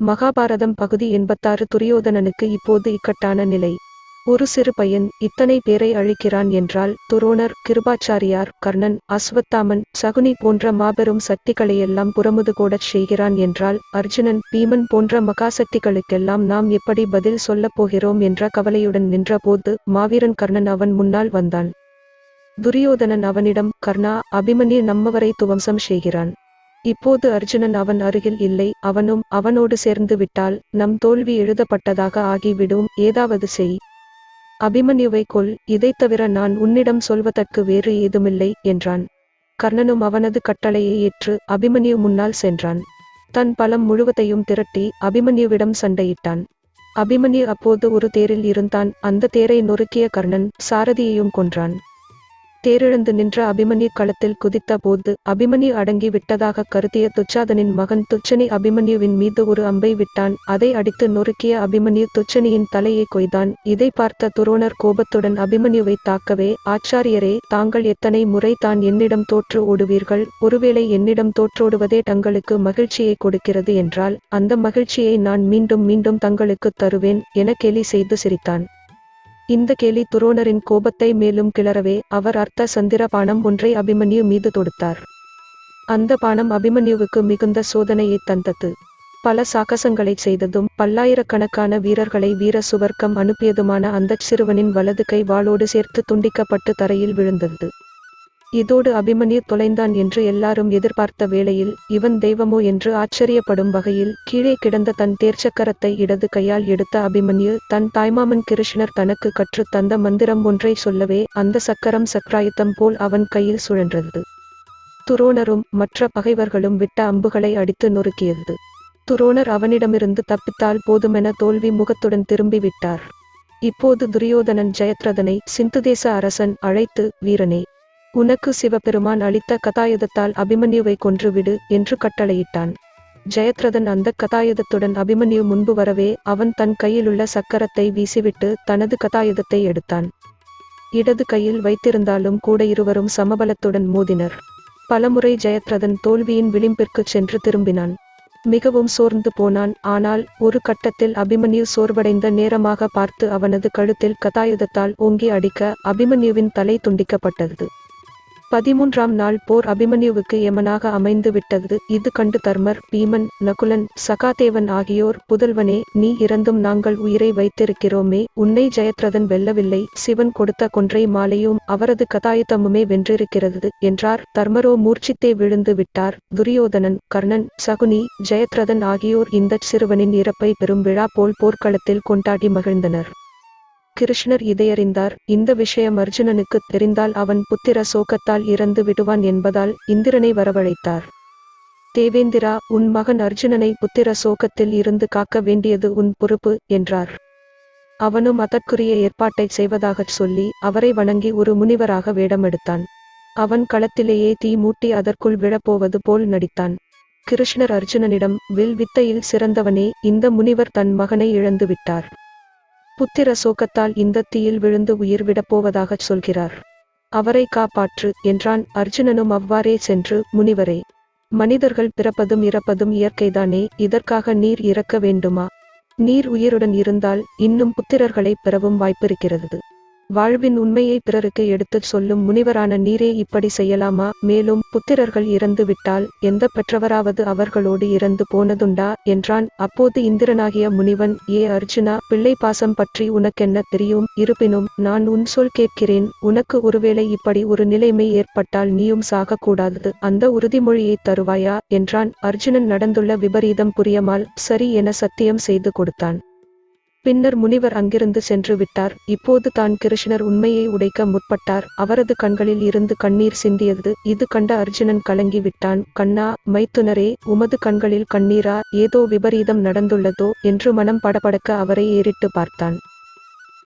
மகாபாரதம் பகுதி 86. துரியோதனனுக்கு இப்போது இக்கட்டான நிலை. ஒரு சிறு பையன் இத்தனை பேரை அழிக்கிறான் என்றால் துரோணர், கிருபாச்சாரியார், கர்ணன், அஸ்வத்தாமன், சகுனி போன்ற மாபெரும் சக்திகளையெல்லாம் புறமுதுகோடச் செய்கிறான் என்றால் அர்ஜுனன், பீமன் போன்ற மகாசக்திகளுக்கெல்லாம் நாம் எப்படி பதில் சொல்லப் போகிறோம் என்ற கவலையுடன் நின்றபோது மாவீரன் கர்ணன் அவன் முன்னால் வந்தான். துரியோதனன் அவனிடம், கர்ணா, அபிமன்யு நம்மவரை துவம்சம் செய்கிறான். இப்போது அர்ஜுனன் அவன் அருகில் இல்லை, அவனும் அவனோடு சேர்ந்து விட்டால் நம் தோல்வி எழுதப்பட்டதாக ஆகிவிடும், ஏதாவது செய். அபிமன்யுவை கொல், இதைத் தவிர நான் உன்னிடம் சொல்வதற்கு வேறு ஏதுமில்லை என்றான். கர்ணனும் அவனது கட்டளையை ஏற்று அபிமன்யு முன்னால் சென்றான். தன் பலம் முழுவதையும் திரட்டி அபிமன்யுவிடம் சண்டையிட்டான். அபிமன்யு அப்போது ஒரு தேரில் இருந்தான். அந்த தேரை நொறுக்கிய கர்ணன் சாரதியையும் கொன்றான். தேரிழந்து நின்ற அபிமன்யு களத்தில் குதித்த போது அபிமன்யு அடங்கி விட்டதாக கருதிய துச்சாதனின் மகன் துச்சனி அபிமன்யுவின் மீது ஒரு அம்பை விட்டான். அதை அடித்து நொறுக்கிய அபிமன்யு துச்சனியின் தலையை கொய்தான். இதை பார்த்த துரோணர் கோபத்துடன் அபிமன்யுவை தாக்கவே, ஆச்சாரியரே, தாங்கள் எத்தனை முறை தான் என்னிடம் தோற்று ஓடுவீர்கள்? ஒருவேளை என்னிடம் தோற்றோடுவதே தங்களுக்கு மகிழ்ச்சியை கொடுக்கிறது என்றால் அந்த மகிழ்ச்சியை நான் மீண்டும் மீண்டும் தங்களுக்கு தருவேன் என கேலி செய்து சிரித்தான். இந்த கேலி துரோணரின் கோபத்தை மேலும் கிளறவே அவர் அர்த்த சந்திர பானம் ஒன்றை அபிமன்யு மீது தொடுத்தார். அந்த பானம் அபிமன்யுவுக்கு மிகுந்த சோதனையை தந்தது. பல சாகசங்களைச் செய்ததும் பல்லாயிரக்கணக்கான வீரர்களை வீர சுவர்க்கம் அனுப்பியதுமான அந்தச் சிறுவனின் வலது கை வாளோடு சேர்த்து துண்டிக்கப்பட்டு தரையில் விழுந்தது. இதோடு அபிமன்யு தொலைந்தான் என்று எல்லாரும் எதிர்பார்த்த வேளையில் இவன் தெய்வமோ என்று ஆச்சரியப்படும் வகையில் கீழே கிடந்த தன் தேர்ச்சக்கரத்தை இடது கையால் எடுத்த அபிமன்யு தன் தாய்மாமன் கிருஷ்ணர் தனக்கு கற்றுத் தந்த மந்திரம் ஒன்றை சொல்லவே அந்த சக்கரம் சக்ராயுத்தம் போல் அவன் கையில் சுழன்றது. துரோணரும் மற்ற பகைவர்களும் விட்ட அம்புகளை அடித்து நொறுக்கியது. துரோணர் அவனிடமிருந்து தப்பித்தால் போதுமென தோல்வி முகத்துடன் திரும்பிவிட்டார். இப்போது துரியோதனன் ஜெயத்ரதனை, சிந்துதேச அரசன், அழைத்து, வீரனே, உனக்கு சிவபெருமான் அளித்த கதாயுதத்தால் அபிமன்யுவை கொன்றுவிடு என்று கட்டளையிட்டான். ஜெயத்ரதன் அந்த கதாயுதத்துடன் அபிமன்யு முன்பு வரவே அவன் தன் கையிலுள்ள சக்கரத்தை வீசிவிட்டு தனது கதாயுதத்தை எடுத்தான். இடது கையில் வைத்திருந்தாலும் கூட இருவரும் சமபலத்துடன் மோதினர். பலமுறை ஜெயத்ரதன் தோல்வியின் விளிம்பிற்குச் சென்று திரும்பினான். மிகவும் சோர்ந்து போனான். ஆனால் ஒரு கட்டத்தில் அபிமன்யு சோர்வடைந்த நேரமாக பார்த்து அவனது கழுத்தில் கதாயுதத்தால் ஓங்கி அடிக்க அபிமன்யுவின் தலை துண்டிக்கப்பட்டது. 13ஆம் நாள் போர் அபிமன்யுவுக்கு யமனாக அமைந்து விட்டது. இது கண்டு தர்மர், பீமன், நகுலன், சகாதேவன் ஆகியோர், புதல்வனே, நீ இறந்தும் நாங்கள் உயிரை வைத்திருக்கிறோமே, உன்னை ஜெயத்ரதன் வெல்லவில்லை, சிவன் கொடுத்த கொன்றை மாலையும் அவரது கதாயுதமுமே வென்றிருக்கிறது என்றார். தர்மரோ மூர்ச்சித்தே விழுந்து விட்டார். துரியோதனன், கர்ணன், சகுனி, ஜெயத்ரதன் ஆகியோர் இந்தச் சிறுவனின் இறப்பை பெரும் விழா போல் போர்க்களத்தில் கொண்டாடி மகிழ்ந்தனர். கிருஷ்ணர் இதையறிந்தார். இந்த விஷயம் அர்ஜுனனுக்கு தெரிந்தால் அவன் புத்திர சோகத்தால் இறந்து விடுவான் என்பதால் இந்திரனை வரவழைத்தார். தேவேந்திரா, உன் மகன் அர்ஜுனனை புத்திர சோகத்தில் இருந்து காக்க வேண்டியது உன் பொறுப்பு என்றார். அவனும் அதற்குரிய ஏற்பாட்டை செய்வதாகச் சொல்லி அவரை வணங்கி ஒரு முனிவராக வேடமெடுத்தான். அவன் களத்திலேயே தீ மூட்டி அதற்குள் விழப்போவது போல் நடித்தான். கிருஷ்ணர் அர்ஜுனனிடம், வில் வித்தையில் சிறந்தவனே, இந்த முனிவர் தன் மகனை இழந்து விட்டார். புத்திர சோகத்தால் இந்த தீயில் விழுந்து உயிர் விடப்போவதாகச் சொல்கிறார். அவரை காப்பாற்று என்றான். அர்ஜுனனும் அவ்வாறே சென்று, முனிவரே, மனிதர்கள் பிறப்பதும் இறப்பதும் இயற்கைதானே, இதற்காக நீர் இறக்க வேண்டுமா? நீர் உயிருடன் இருந்தால் இன்னும் புத்திரர்களை பெறவும் வாய்ப்பிருக்கிறது. வாழ்வின் உண்மையை பிறருக்கு எடுத்துச் சொல்லும் முனிவரான நீரே இப்படி செய்யலாமா? மேலும் புத்திரர்கள் இறந்து விட்டால் எந்த பெற்றவராவது அவர்களோடு இறந்து போனதுண்டா என்றான். அப்போது இந்திரனாகிய முனிவன், ஏ அர்ஜுனா, பிள்ளை பாசம் பற்றி உனக்கென்ன தெரியும்? இருப்பினும் நான் உன் சொல் கேட்கிறேன். உனக்கு ஒருவேளை இப்படி ஒரு நிலைமை ஏற்பட்டால் நீயும் சாகக்கூடாது. அந்த உறுதிமொழியை தருவாயா என்றான். அர்ஜுனன் நடந்துள்ள விபரீதம் புரியாமல் சரி என சத்தியம் செய்து கொடுத்தான். பின்னர் முனிவர் அங்கிருந்து சென்று விட்டார். இப்போது தான் கிருஷ்ணர் உண்மையை உடைக்க முற்பட்டார். அவரது கண்களில் இருந்து கண்ணீர் சிந்தியது. இது கண்ட அர்ஜுனன் கலங்கி விட்டான். கண்ணா, மைத்துனரே, உமது கண்களில் கண்ணீரா? ஏதோ விபரீதம் நடந்துள்ளதோ என்று மனம் படபடக்க அவரை ஏறிட்டு பார்த்தான்.